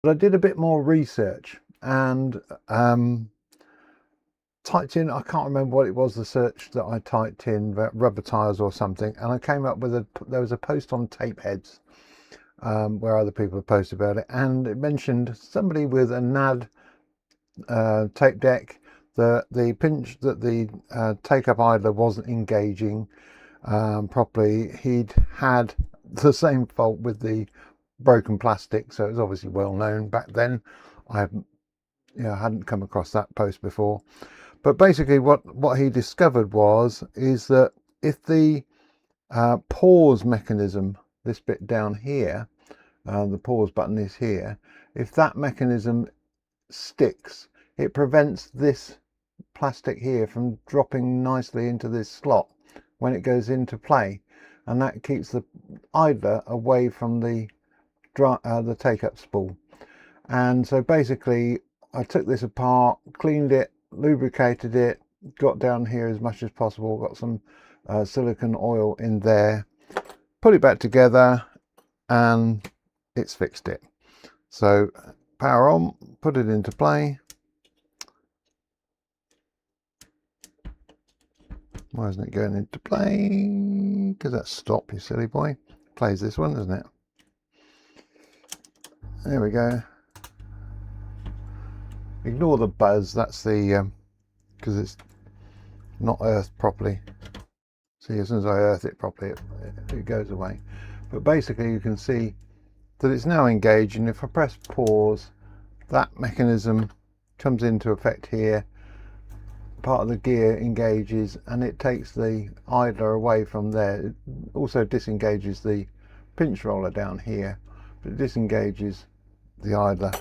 But I did a bit more research and typed in, I can't remember what it was, the search that I typed in, rubber tires or something, and I came up with there was a post on Tapeheads where other people have posted about it, and it mentioned somebody with a NAD Tapedeck, the take-up idler wasn't engaging properly. He'd had the same fault with the broken plastic, so it was obviously well known back then. I hadn't come across that post before, but basically what he discovered is that if the pause mechanism, this bit down here, the pause button is here, if that mechanism sticks, it prevents this plastic here from dropping nicely into this slot when it goes into play, and that keeps the idler away from the take-up spool. And so basically I took this apart, cleaned it, lubricated it, got down here as much as possible, got some silicone oil in there, put it back together, and it's fixed it. So power on, put it into play. Why isn't it going into play? Because that's stop, you silly boy. Plays this one, doesn't it? There we go. Ignore the buzz, that's the because it's not earthed properly. See, as soon as I earth it properly, it goes away. But basically you can see that it's now engaged, and if I press pause, that mechanism comes into effect here. Part of the gear engages and it takes the idler away from there. It also disengages the pinch roller down here, but it disengages the idler.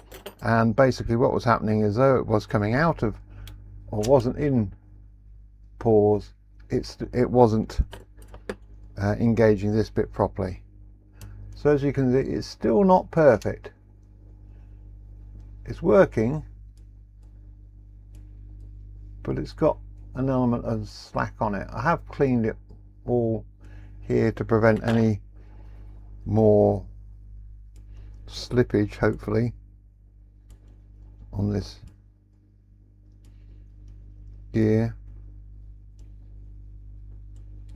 And basically what was happening is, though it was coming out of, or wasn't in pause, it wasn't engaging this bit properly. So as you can see, it's still not perfect. It's working, but it's got an element of slack on it. I have cleaned it all here to prevent any more slippage, hopefully, on this gear.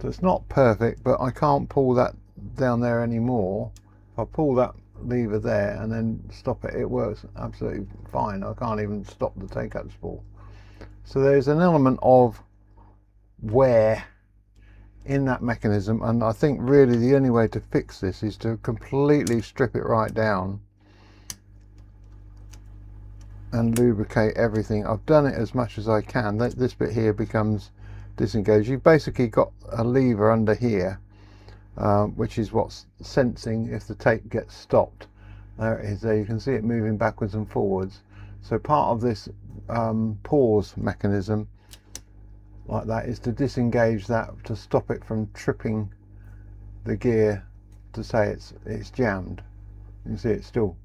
So it's not perfect, but I can't pull that down there anymore. If I pull that lever there and then stop it, it works absolutely fine. I can't even stop the take-up spool. So there's an element of wear in that mechanism, and I think really the only way to fix this is to completely strip it right down and lubricate everything. I've done it as much as I can. This bit here becomes disengaged. You've basically got a lever under here, which is what's sensing if the tape gets stopped. There it is. There you can see it moving backwards and forwards. So part of this pause mechanism like that is to disengage that, to stop it from tripping the gear, to say it's jammed. You can see it's still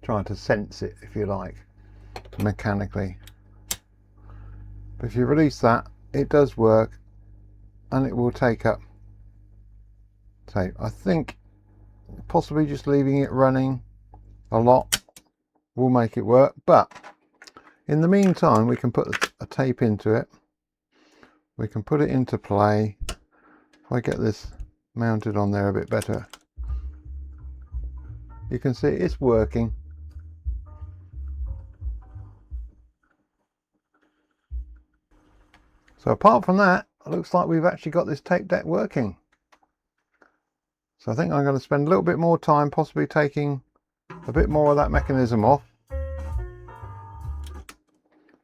trying to sense it, if you like, mechanically. But if you release that, it does work, and it will take up tape. I think possibly just leaving it running a lot will make it work, but in the meantime we can put a tape into it. We can put it into play. If I get this mounted on there a bit better, you can see it's working. So apart from that, it looks like we've actually got this tape deck working. So I think I'm going to spend a little bit more time possibly taking a bit more of that mechanism off.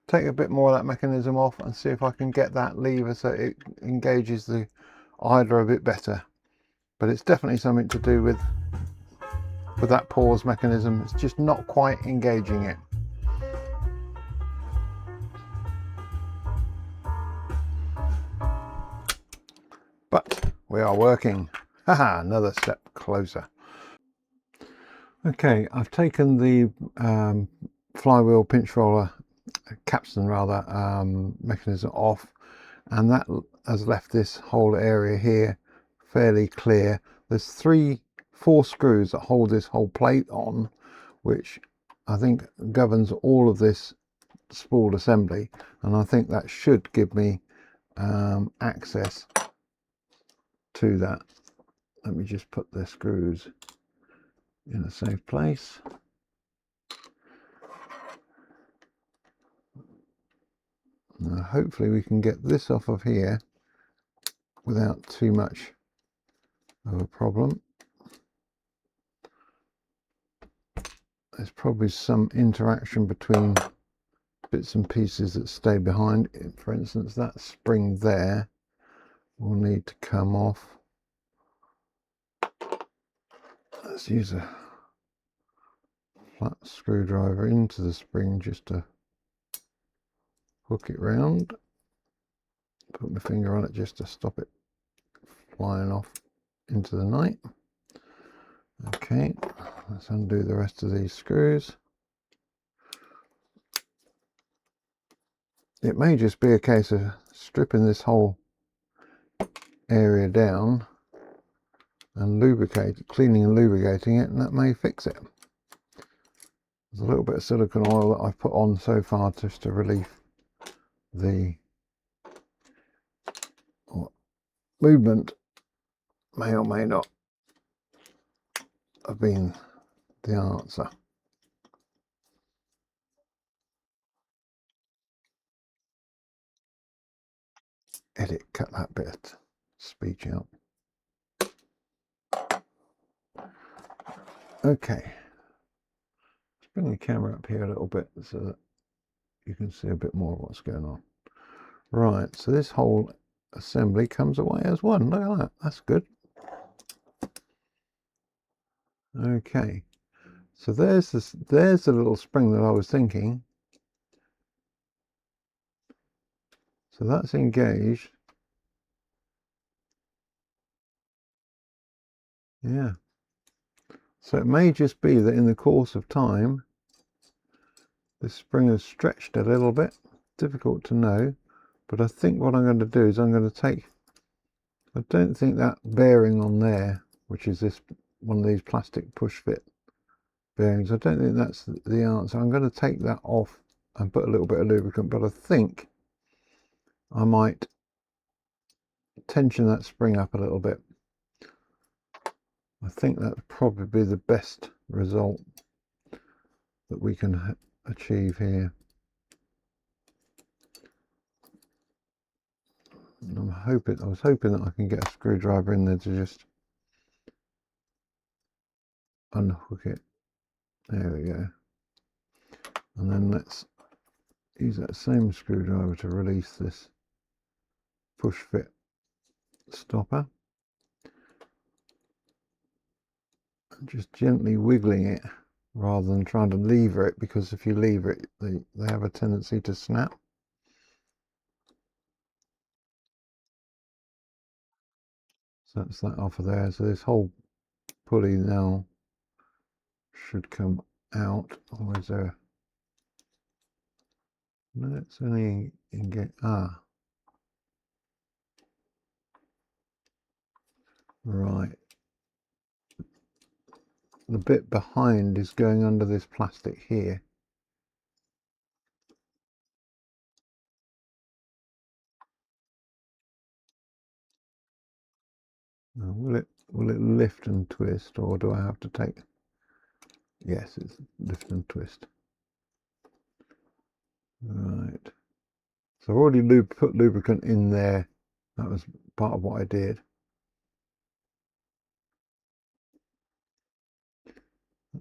Take a bit more of that mechanism off and see if I can get that lever so it engages the idler a bit better. But it's definitely something to do with that pause mechanism. It's just not quite engaging it. But we are working. Haha, another step closer. Okay, I've taken the flywheel pinch roller capstan rather mechanism off, and that has left this whole area here fairly clear. There's 4 screws that hold this whole plate on, which I think governs all of this spool assembly, and I think that should give me access to that. Let me just put the screws in a safe place. Now hopefully we can get this off of here without too much of a problem. There's probably some interaction between bits and pieces that stay behind. For instance, that spring there will need to come off. Let's use a flat screwdriver into the spring just to hook it round. Put my finger on it just to stop it flying off into the night. Okay, let's undo the rest of these screws. It may just be a case of stripping this whole area down and cleaning and lubricating it, and that may fix it. There's a little bit of silicone oil that I've put on so far just to relieve the movement. May or may not have been the answer. Edit, cut that bit of speech out. Okay, let's bring the camera up here a little bit so that you can see a bit more of what's going on. Right, so this whole assembly comes away as one. Look at that, that's good. Okay, so there's the little spring that I was thinking. So that's engaged. Yeah. So it may just be that in the course of time, this spring has stretched a little bit. Difficult to know, but I think what I'm going to do is I'm going to take, I don't think that bearing on there, which is this one of these plastic push fit bearings, I don't think that's the answer. I'm going to take that off and put a little bit of lubricant, but I think I might tension that spring up a little bit. I think that would probably be the best result that we can achieve here. And I was hoping that I can get a screwdriver in there to just unhook it. There we go. And then let's use that same screwdriver to release this push fit stopper. And just gently wiggling it rather than trying to lever it, because if you lever it, they have a tendency to snap. So that's that off of there. So this whole pulley now should come out. Or is there? No, it's only engage. Right. The bit behind is going under this plastic here. Now, will it lift and twist, or do I have to take? Yes, it's lift and twist. Right. So I've already put lubricant in there. That was part of what I did.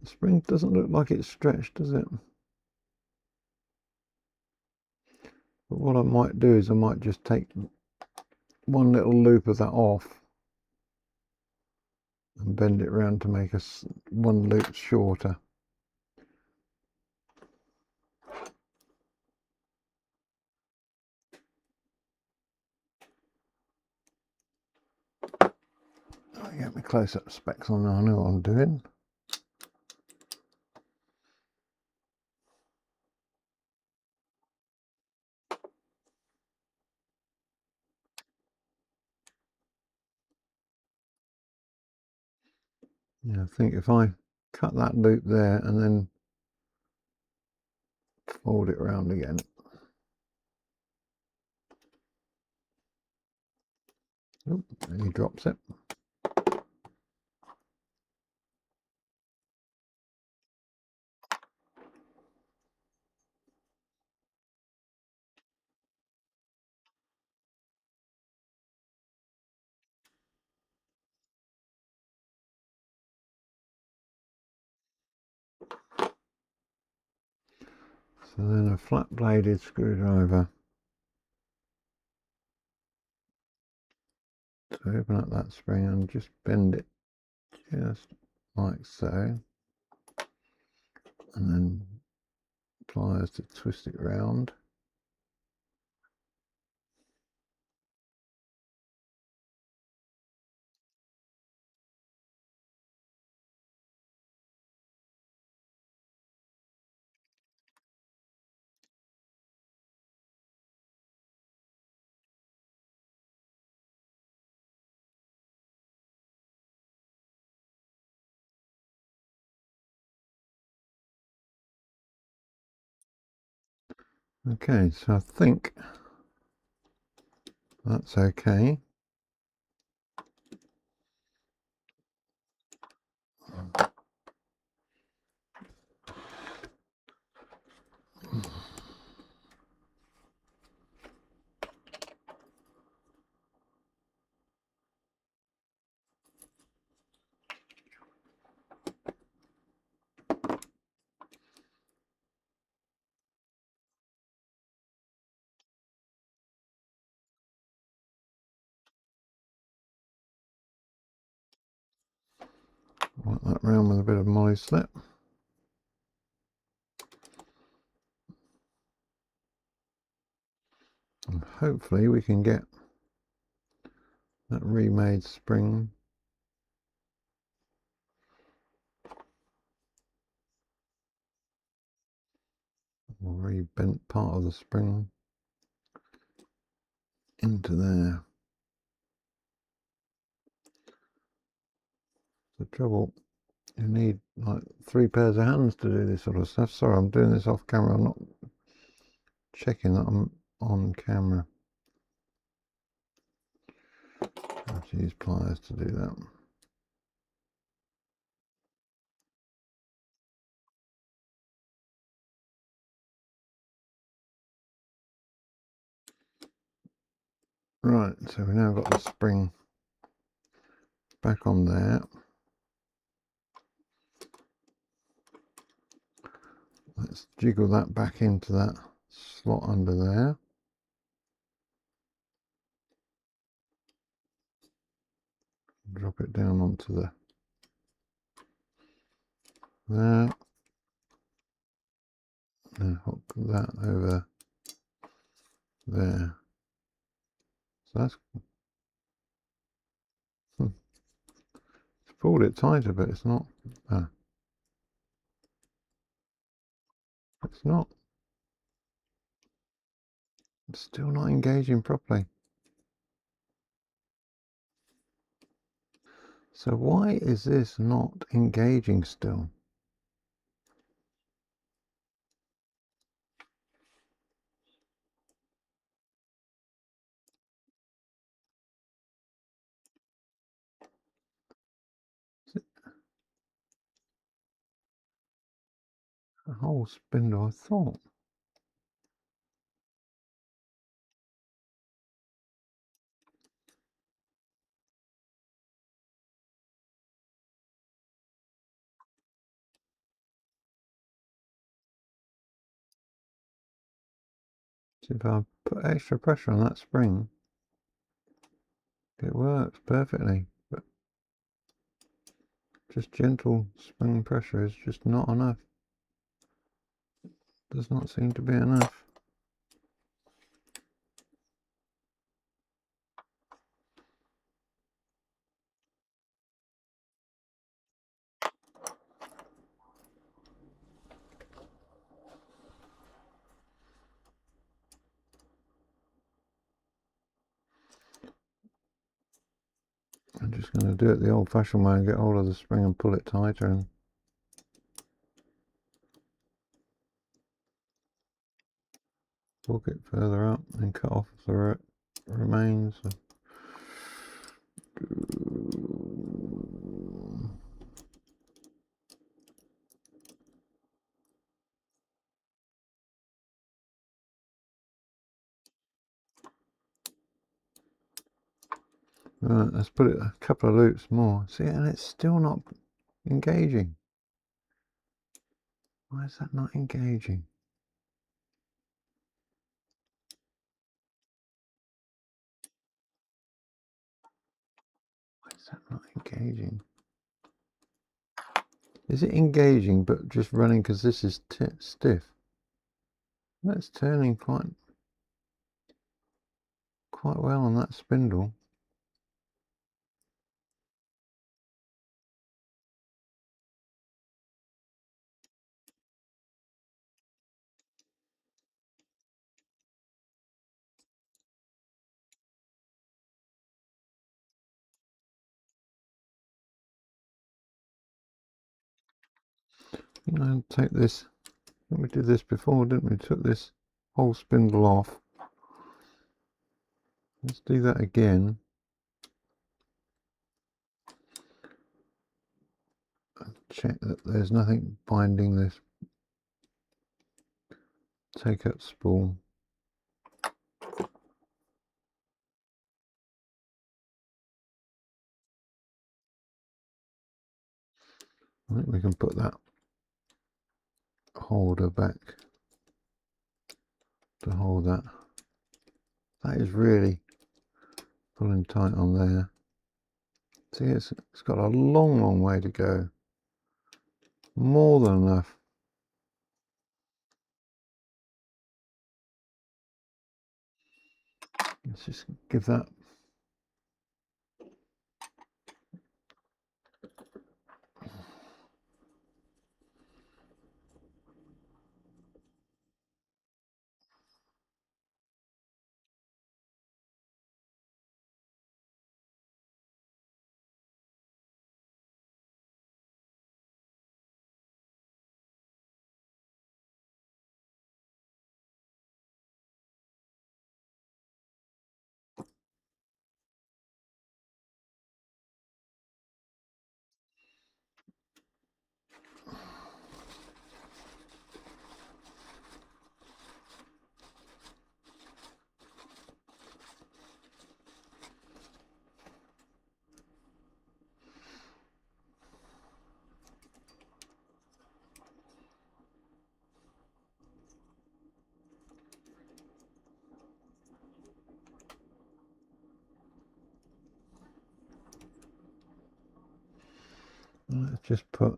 The spring doesn't look like it's stretched, does it? But what I might do is I might just take one little loop of that off and bend it around to make us one loop shorter. I get my close-up specs on now. I know what I'm doing. Yeah, I think if I cut that loop there and then fold it around again. Oop, and he drops it. So then a flat bladed screwdriver to open up that spring and just bend it just like so, and then pliers to twist it round. Okay, so I think that's okay. Wipe that round with a bit of molly slip. And hopefully we can get that remade spring or rebent part of the spring into there. The trouble, you need like 3 pairs of hands to do this sort of stuff. Sorry, I'm doing this off camera. I'm not checking that I'm on camera. I have to use pliers to do that. Right, so we now got the spring back on there. Let's jiggle that back into that slot under there. Drop it down onto the there. And hook that over there. So that's it's pulled it tighter, but it's not. It's not. It's still not engaging properly. So why is this not engaging still? A whole spindle, I thought. So if I put extra pressure on that spring, it works perfectly. But just gentle spring pressure is just not enough. Does not seem to be enough. I'm just going to do it the old-fashioned way and get hold of the spring and pull it tighter. And Hook it further up and cut off the remains. Right, let's put it a couple of loops more. See, and it's still not engaging. Why is that not engaging? Why is that not engaging? Is it engaging but just running because this is stiff? That's turning quite well on that spindle. Take this. We did this before, didn't we? Took this whole spindle off. Let's do that again. Check that there's nothing binding this take up spool. I think we can put that holder back to hold that. That is really pulling tight on there. See, it's got a long way to go. More than enough. Let's just give that. Let's just put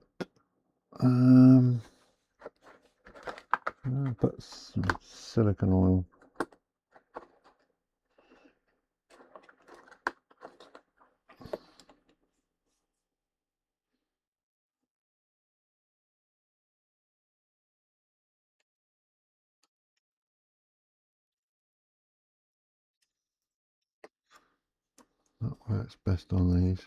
some silicone oil. That works best on these.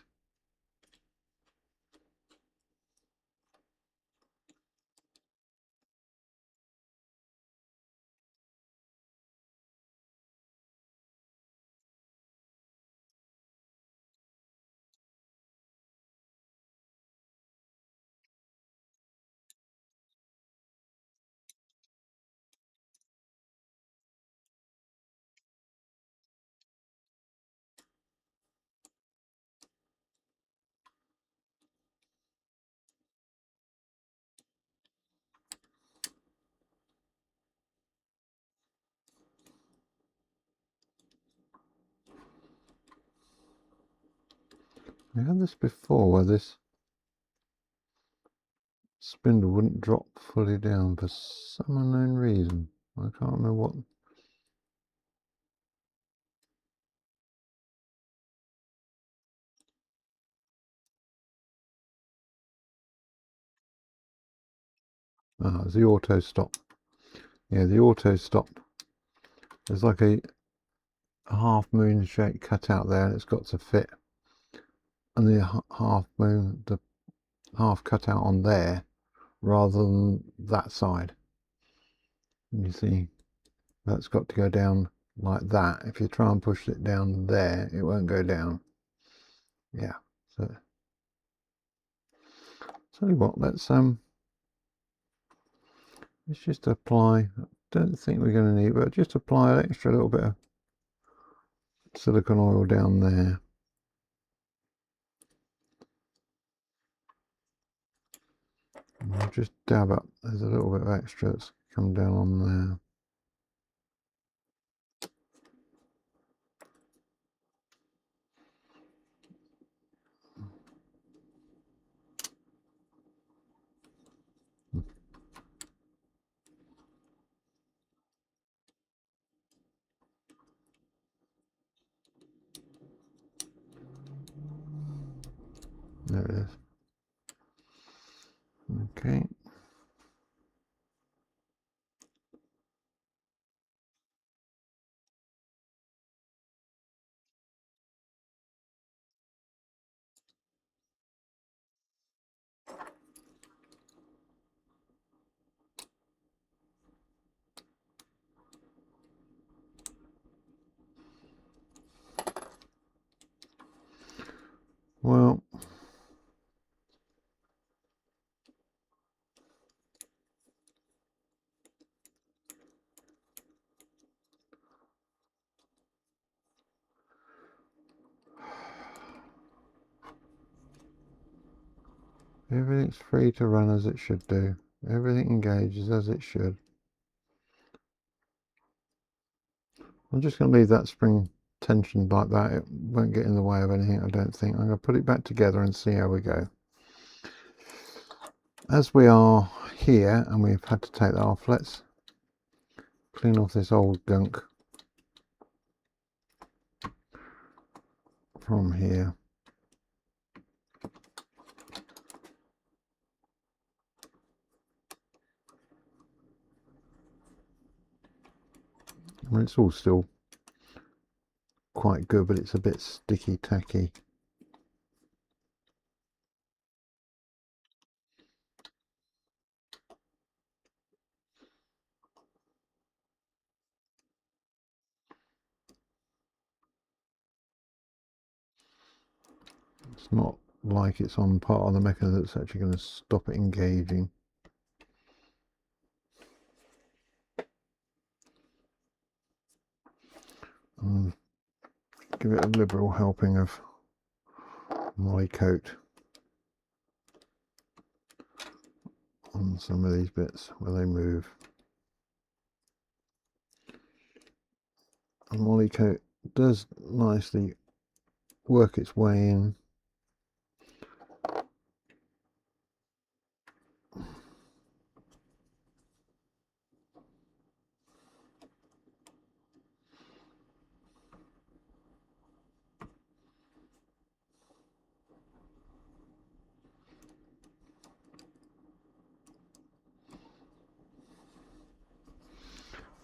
We had this before where this spindle wouldn't drop fully down for some unknown reason. I can't remember what. Ah, it's the auto stop. Yeah, the auto stop. There's like a half moon shape cut out there, and it's got to fit. And the half moon, the half cut out on there, rather than that side. You see, That's got to go down like that. If you try and push it down there, it won't go down. Yeah. So tell you what, let's just apply. I don't think we're going to need, but just apply an extra little bit of silicone oil down there. And I'll just dab up. There's a little bit of extra that's come down on there. There it is. Okay. Well, everything's free to run as it should do. Everything engages as it should. I'm just going to leave that spring tension like that. It won't get in the way of anything, I don't think. I'm going to put it back together and see how we go. As we are here and we've had to take that off, let's clean off this old gunk from here. I mean, it's all still quite good, but it's a bit sticky tacky. It's not like it's on part of the mechanism that's actually going to stop it engaging. Give it a liberal helping of moly coat on some of these bits where they move. And moly coat does nicely work its way in.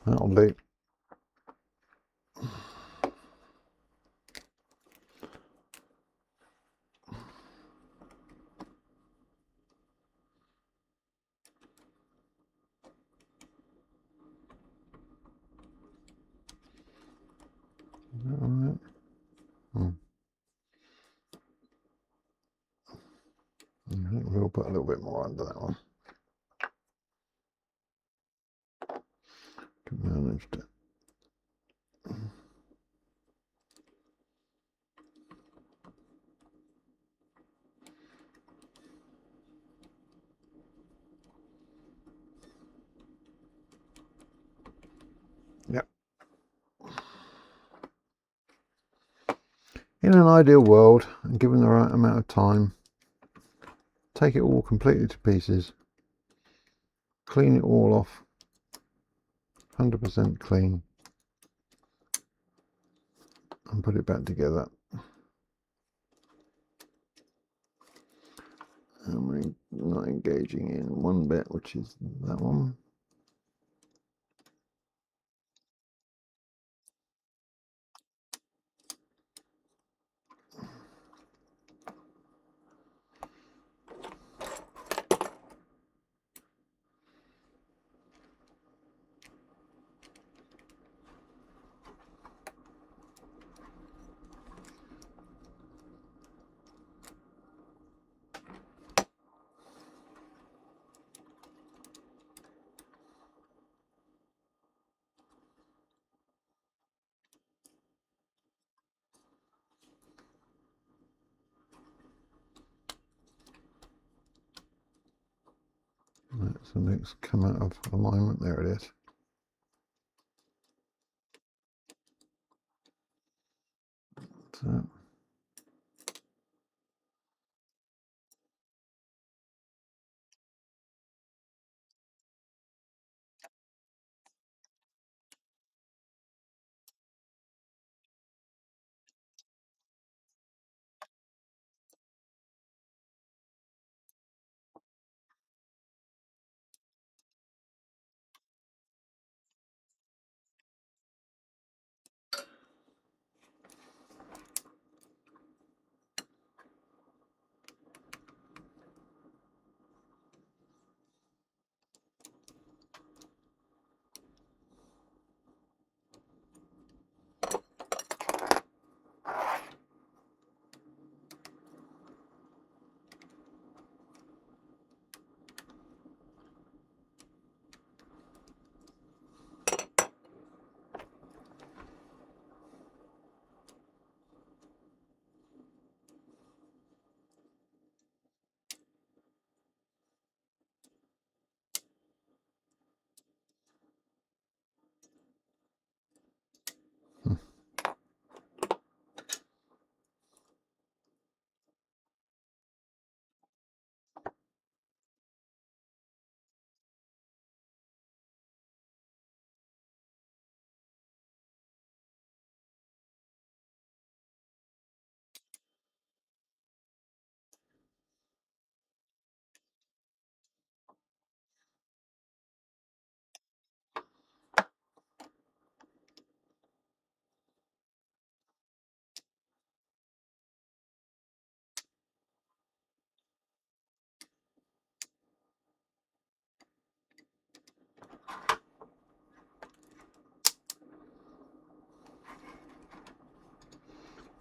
That'll do. Is that all right? I think we'll put a little bit more under that one. Managed it. Yep. In an ideal world, and given the right amount of time, take it all completely to pieces, clean it all off, 100% clean, and put it back together. And we're not engaging in one bit, which is that one. Something's come out of alignment. There it is. So.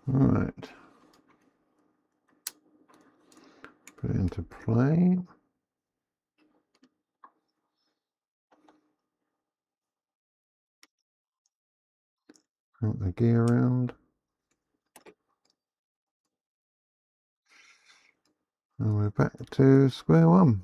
Right, put it into play. Crank the gear around. And we're back to square one.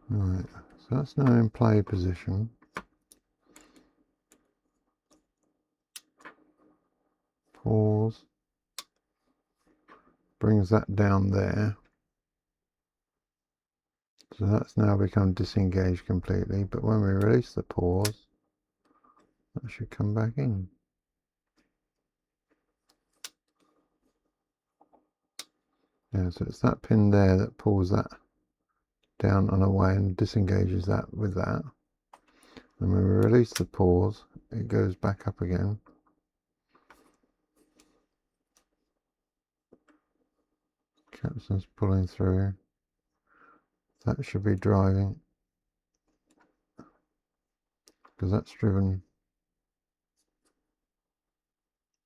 Right, so that's now in play position. Pause. Brings that down there. So that's now become disengaged completely, but when we release the pause, that should come back in. Yeah, so it's that pin there that pulls that down and away and disengages that with that. And when we release the pause, it goes back up again. Capstan's pulling through. That should be driving, because that's driven.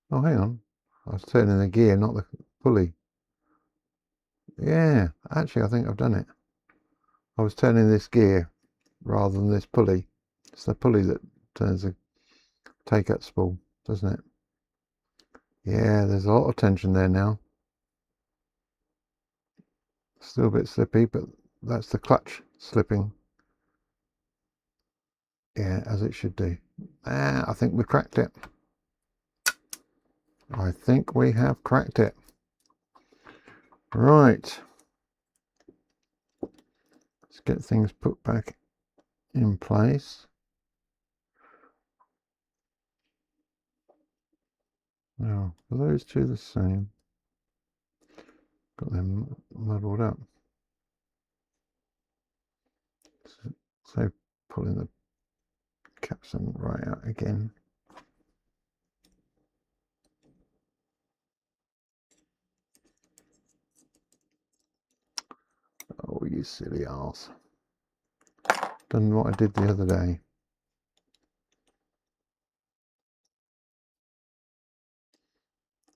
Oh, hang on. I was turning the gear, not the pulley. Yeah, actually, I think I've done it. I was turning this gear rather than this pulley. It's the pulley that turns the take-up spool, doesn't it? Yeah, there's a lot of tension there now. Still a bit slippy, but that's the clutch slipping. Yeah, as it should do. I think we cracked it. I think we have cracked it. Right. Let's get things put back in place. Now, are those two the same? Got them muddled up. So pulling the capstan right out again. Oh, you silly arse. Done what I did the other day.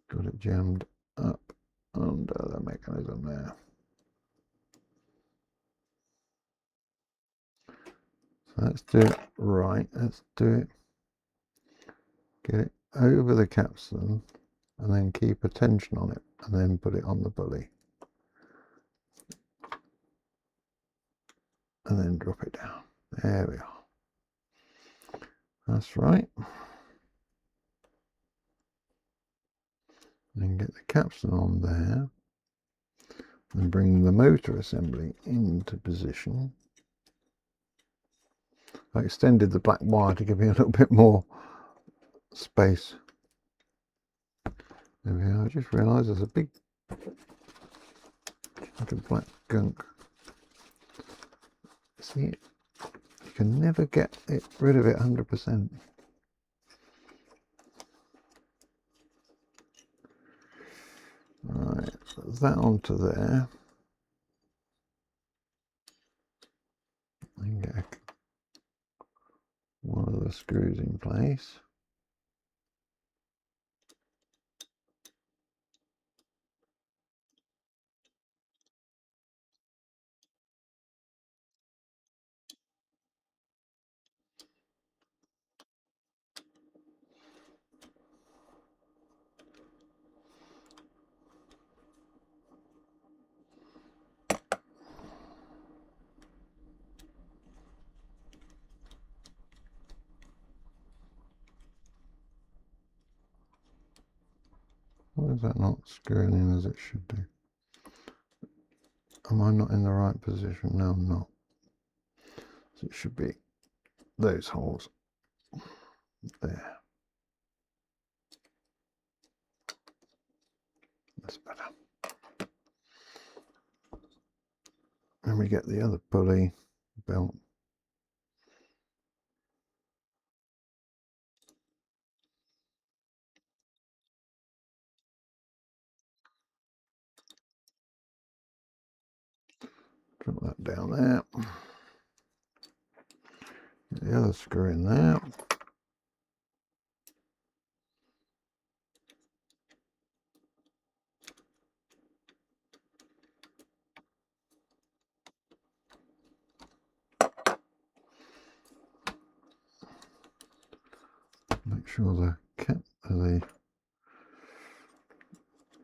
Got it jammed up under the mechanism there. So let's do it right. Let's do it. Get it over the capstan and then keep a tension on it and then put it on the pulley. And then drop it down. There we are. That's right. Then get the capstan on there and bring the motor assembly into position. I extended the black wire to give me a little bit more space. There we are. I just realised there's a big chunk of black gunk. See, you can never get rid of it 100%. Right, put that onto there. And get one of the screws in place. Why is that not screwing in as it should do? Am I not in the right position? No, I'm not. So it should be those holes there. That's better. And we get the other pulley belt. Drop that down there. Get the other screw in there. Make sure the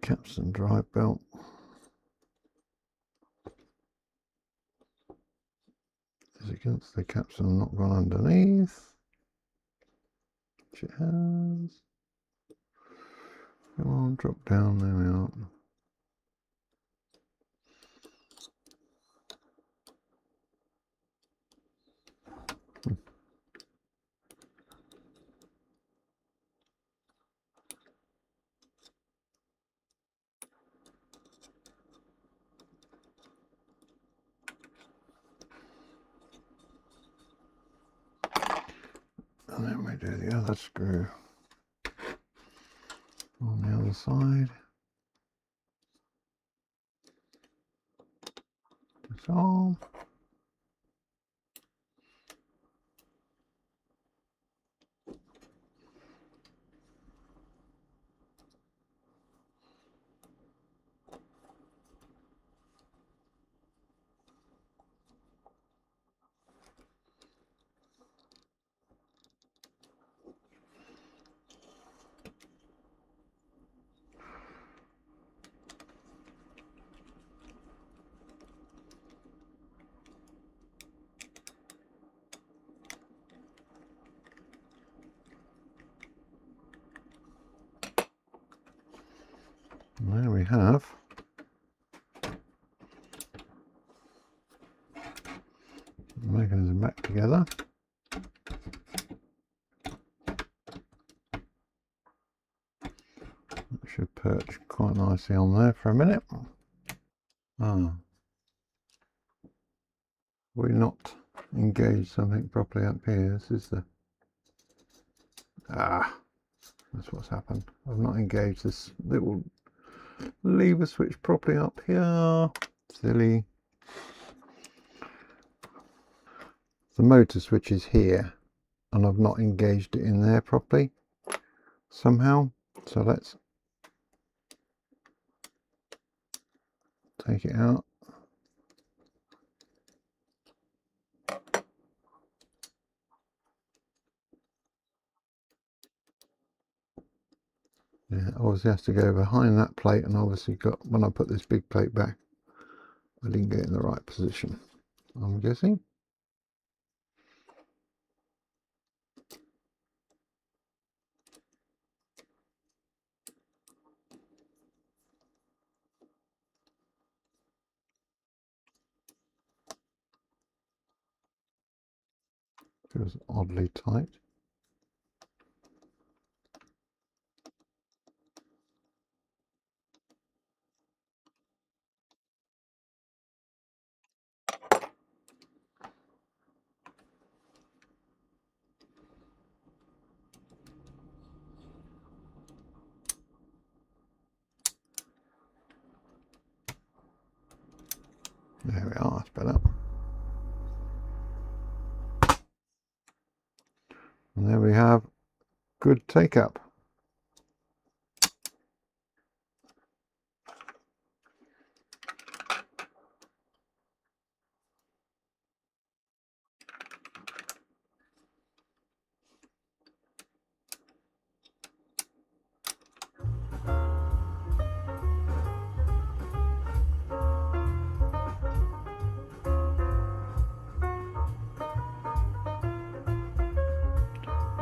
capstan drive belt is against the capstan, not gone underneath, which it has. Come on, drop down, there we are. And then we do the other screw on the other side. Disarm. And there we have the mechanism back together. That should perch quite nicely on there for a minute. Ah, we're not engaged something properly up here. This is the that's what's happened. I've not engaged this little lever switch properly up here. Silly. The motor switch is here and I've not engaged it in there properly somehow. So let's take it out. Yeah, obviously has to go behind that plate, and obviously got, when I put this big plate back, I didn't get in the right position, I'm guessing. Feels oddly tight. There we are, that's better. And there we have good take up.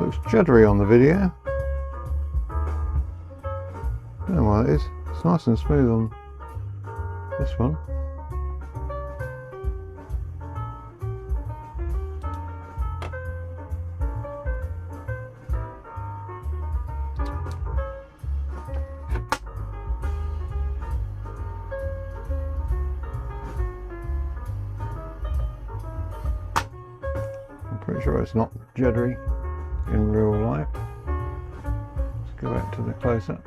Looks juddery on the video. Don't know why it is. It's nice and smooth on this one. I'm pretty sure it's not juddery in real life. Let's go back to the close-up.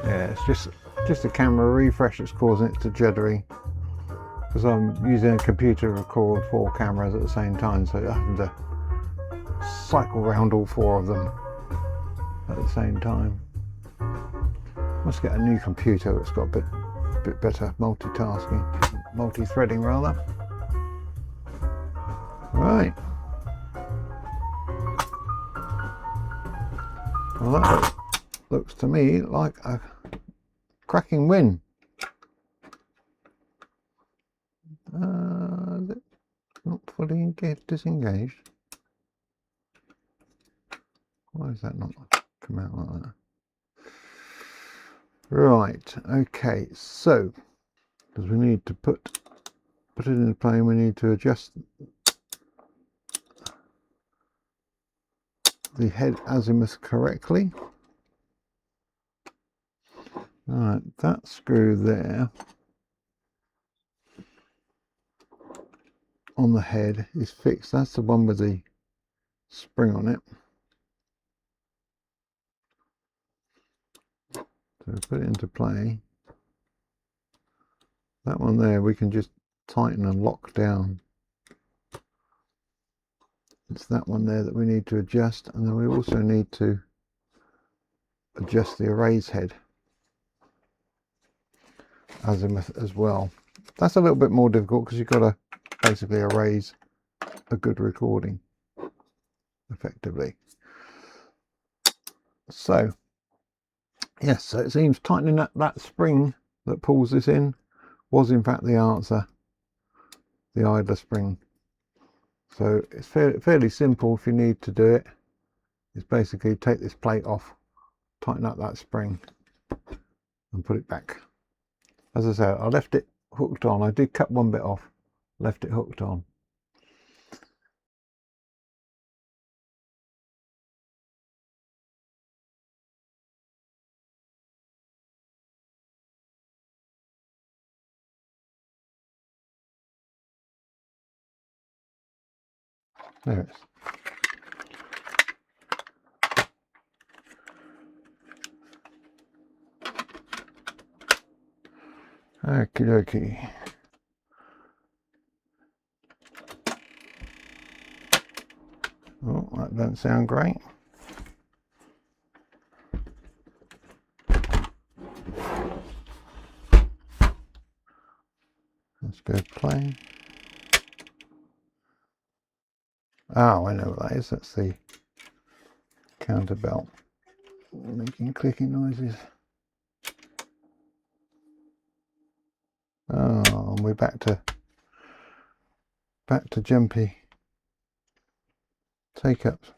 Yeah, it's just a camera refresh that's causing it to juddery, because I'm using a computer to record 4 cameras at the same time, so I have to cycle around all 4 of them at the same time. Must get a new computer that's got a bit better multitasking, multi-threading rather. Right. Well, that looks to me like a cracking win. Is it not fully disengaged? Why does that not come out like that? Right, okay, so because we need to put it in plane, we need to adjust the head azimuth correctly. Right, that screw there on the head is fixed. That's the one with the spring on it. So put it into play. That one there we can just tighten and lock down. It's that one there that we need to adjust, and then we also need to adjust the erase head azimuth as well. That's a little bit more difficult because you've got to basically erase a good recording effectively. So yes, so it seems tightening that spring that pulls this in was in fact the answer, the idler spring. So it's fairly simple if you need to do it. is basically take this plate off, tighten up that spring and put it back. As I said, I left it hooked on. I did cut one bit off, left it hooked on. There it is. Okie dokie. Oh, that doesn't sound great. Let's go plain. Oh, I know what that is. That's the counter belt making clicking noises. Oh, and we're back to jumpy take-ups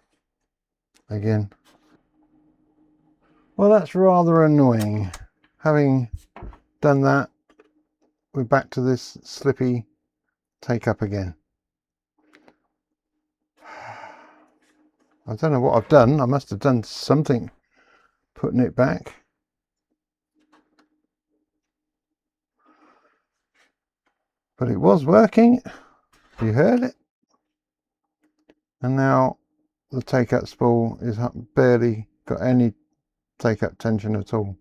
again. Well, that's rather annoying. Having done that, we're back to this slippy take-up again. I don't know what I've done. I must have done something putting it back. But it was working. You heard it. And now the take-up spool is barely got any take-up tension at all.